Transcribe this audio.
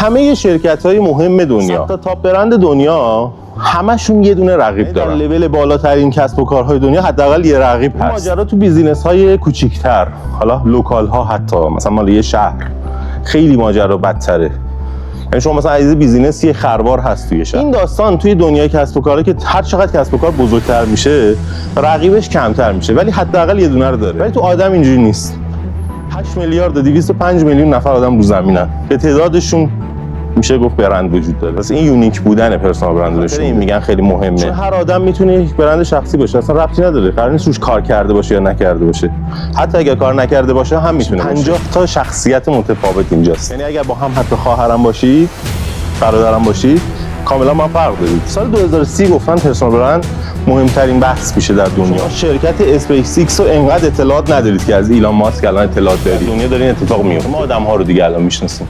همه شرکت‌های مهم دنیا، تا تاپ برند دنیا، همشون یه دونه رقیب دارن. در لول بالاترین کسب و کارهای دنیا حداقل یه رقیب هست. ماجرا تو بیزینس‌های کوچیک‌تر، حالا لوکال‌ها، حتی مثلا مال یه شهر، خیلی ماجرا بدتره. یعنی شما مثلا عزیز بیزینس یه خروار هست توی شهر. این داستان توی دنیای کسب و کاره که هر چقدر کسب و کار بزرگتر میشه، رقیبش کمتر میشه، ولی حداقل یه دونه رو داره. ولی تو آدم اینجوری نیست. 8 میلیارد و 205 میلیون نفر آدم رو زمینن. به تعدادشون میشه گفت برند وجود داره. پس این یونیک بودن پرسونال برندش این میگن خیلی مهمه. چون هر آدم میتونه یک برند شخصی باشه، اصلا ربطی نداره. قرار نیست روش کار کرده باشه یا نکرده باشه. حتی اگر کار نکرده باشه هم میتونه 50 تا شخصیت متفاوت اینجاست. یعنی اگر با هم حتی خواهرم باشید، برادرم باشید، کاملا ما فرق دارید. سال 2030 گفتن پرسونال برند مهمترین بحث میشه در دنیا. شرکت اسپیس ایکس رو انقدر اطلاعات ندارید که از ایلان ماسک الان اطلاعات دارید. دنیا داره این اتفاق میفته. ما آدم‌ها رو دیگه الان میشناسیم.